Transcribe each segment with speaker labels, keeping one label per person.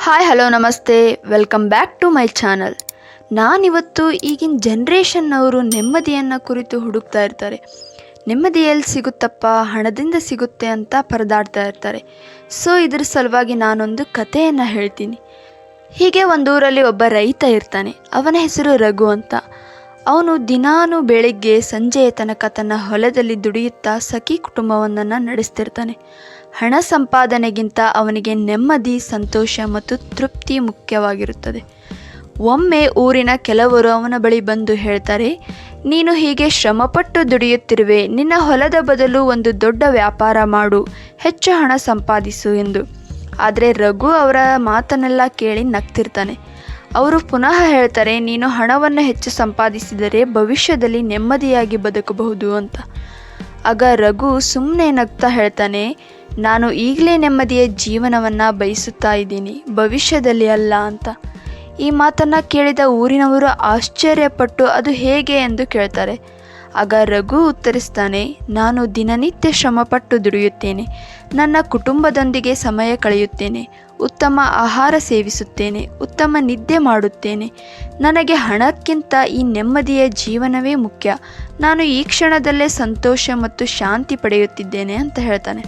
Speaker 1: Hi hello ನಮಸ್ತೆ, welcome back to my channel. ನಾನಿವತ್ತು ಈಗಿನ ಜನ್ರೇಷನ್ನವರು ನೆಮ್ಮದಿಯನ್ನು ಕುರಿತು ಹುಡುಕ್ತಾ ಇರ್ತಾರೆ. ನೆಮ್ಮದಿ ಎಲ್ಲಿ ಸಿಗುತ್ತಪ್ಪ, ಹಣದಿಂದ ಸಿಗುತ್ತೆ ಅಂತ ಪರದಾಡ್ತಾ ಇರ್ತಾರೆ. ಸೊ ಇದ್ರ ಸಲುವಾಗಿ ನಾನೊಂದು ಕಥೆಯನ್ನು ಹೇಳ್ತೀನಿ. ಹೀಗೆ ಒಂದೂರಲ್ಲಿ ಒಬ್ಬ ರೈತ ಇರ್ತಾನೆ. ಅವನ ಹೆಸರು ರಘು ಅಂತ. ಅವನು ದಿನಾನು ಬೆಳಿಗ್ಗೆ ಸಂಜೆಯ ತನಕ ತನ್ನ ಹೊಲದಲ್ಲಿ ದುಡಿಯುತ್ತಾ ಸಖಿ ಕುಟುಂಬವೊಂದನ್ನು ನಡೆಸ್ತಿರ್ತಾನೆ. ಹಣ ಸಂಪಾದನೆಗಿಂತ ಅವನಿಗೆ ನೆಮ್ಮದಿ, ಸಂತೋಷ ಮತ್ತು ತೃಪ್ತಿ ಮುಖ್ಯವಾಗಿರುತ್ತದೆ. ಒಮ್ಮೆ ಊರಿನ ಕೆಲವರು ಅವನ ಬಳಿ ಬಂದು ಹೇಳ್ತಾರೆ, ನೀನು ಹೀಗೆ ಶ್ರಮಪಟ್ಟು ದುಡಿಯುತ್ತಿರುವೆ, ನಿನ್ನ ಹೊಲದ ಬದಲು ಒಂದು ದೊಡ್ಡ ವ್ಯಾಪಾರ ಮಾಡು, ಹೆಚ್ಚು ಹಣ ಸಂಪಾದಿಸು ಎಂದು. ಆದರೆ ರಘು ಅವರ ಮಾತನ್ನೆಲ್ಲ ಕೇಳಿ ನಗ್ತಿರ್ತಾನೆ. ಅವರು ಪುನಃ ಹೇಳ್ತಾರೆ, ನೀನು ಹಣವನ್ನು ಹೆಚ್ಚು ಸಂಪಾದಿಸಿದರೆ ಭವಿಷ್ಯದಲ್ಲಿ ನೆಮ್ಮದಿಯಾಗಿ ಬದುಕಬಹುದು ಅಂತ. ಆಗ ರಘು ಸುಮ್ಮನೆ ನಗ್ತಾ ಹೇಳ್ತಾನೆ, ನಾನು ಈಗಲೇ ನೆಮ್ಮದಿಯ ಜೀವನವನ್ನು ಬಯಸುತ್ತಾ ಇದ್ದೀನಿ, ಭವಿಷ್ಯದಲ್ಲಿ ಅಲ್ಲ ಅಂತ. ಈ ಮಾತನ್ನು ಕೇಳಿದ ಊರಿನವರು ಆಶ್ಚರ್ಯಪಟ್ಟು ಅದು ಹೇಗೆ ಎಂದು ಕೇಳ್ತಾರೆ. ಆಗ ರಘು ಉತ್ತರಿಸ್ತಾನೆ, ನಾನು ದಿನನಿತ್ಯ ಶ್ರಮಪಟ್ಟು ದುಡಿಯುತ್ತೇನೆ, ನನ್ನ ಕುಟುಂಬದೊಂದಿಗೆ ಸಮಯ ಕಳೆಯುತ್ತೇನೆ, ಉತ್ತಮ ಆಹಾರ ಸೇವಿಸುತ್ತೇನೆ, ಉತ್ತಮ ನಿದ್ದೆ ಮಾಡುತ್ತೇನೆ. ನನಗೆ ಹಣಕ್ಕಿಂತ ಈ ನೆಮ್ಮದಿಯ ಜೀವನವೇ ಮುಖ್ಯ. ನಾನು ಈ ಕ್ಷಣದಲ್ಲೇ ಸಂತೋಷ ಮತ್ತು ಶಾಂತಿ ಪಡೆಯುತ್ತಿದ್ದೇನೆ ಅಂತ ಹೇಳ್ತಾನೆ.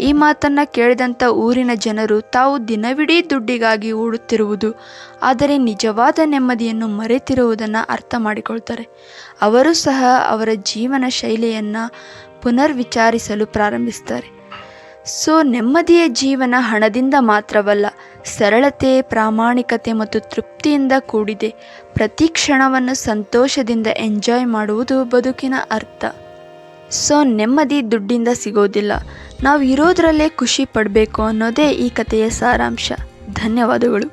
Speaker 1: ಈ ಮಾತನ್ನು ಕೇಳಿದಂಥ ಊರಿನ ಜನರು ತಾವು ದಿನವಿಡೀ ದುಡ್ಡಿಗಾಗಿ ಓಡುತ್ತಿರುವುದು, ಆದರೆ ನಿಜವಾದ ನೆಮ್ಮದಿಯನ್ನು ಮರೆತಿರುವುದನ್ನು ಅರ್ಥ ಮಾಡಿಕೊಳ್ತಾರೆ. ಅವರು ಸಹ ಅವರ ಜೀವನ ಶೈಲಿಯನ್ನು ಪುನರ್ವಿಚಾರಿಸಲು ಪ್ರಾರಂಭಿಸ್ತಾರೆ. ಸೊ ನೆಮ್ಮದಿಯ ಜೀವನ ಹಣದಿಂದ ಮಾತ್ರವಲ್ಲ, ಸರಳತೆ, ಪ್ರಾಮಾಣಿಕತೆ ಮತ್ತು ತೃಪ್ತಿಯಿಂದ ಕೂಡಿದೆ. ಪ್ರತಿ ಕ್ಷಣವನ್ನು ಸಂತೋಷದಿಂದ ಎಂಜಾಯ್ ಮಾಡುವುದು ಬದುಕಿನ ಅರ್ಥ. ಸೊ ನೆಮ್ಮದಿ ದುಡ್ಡಿಂದ ಸಿಗೋದಿಲ್ಲ, ನಾವು ಇರೋದರಲ್ಲೇ ಖುಷಿ ಪಡಬೇಕು ಅನ್ನೋದೇ ಈ ಕಥೆಯ ಸಾರಾಂಶ. ಧನ್ಯವಾದಗಳು.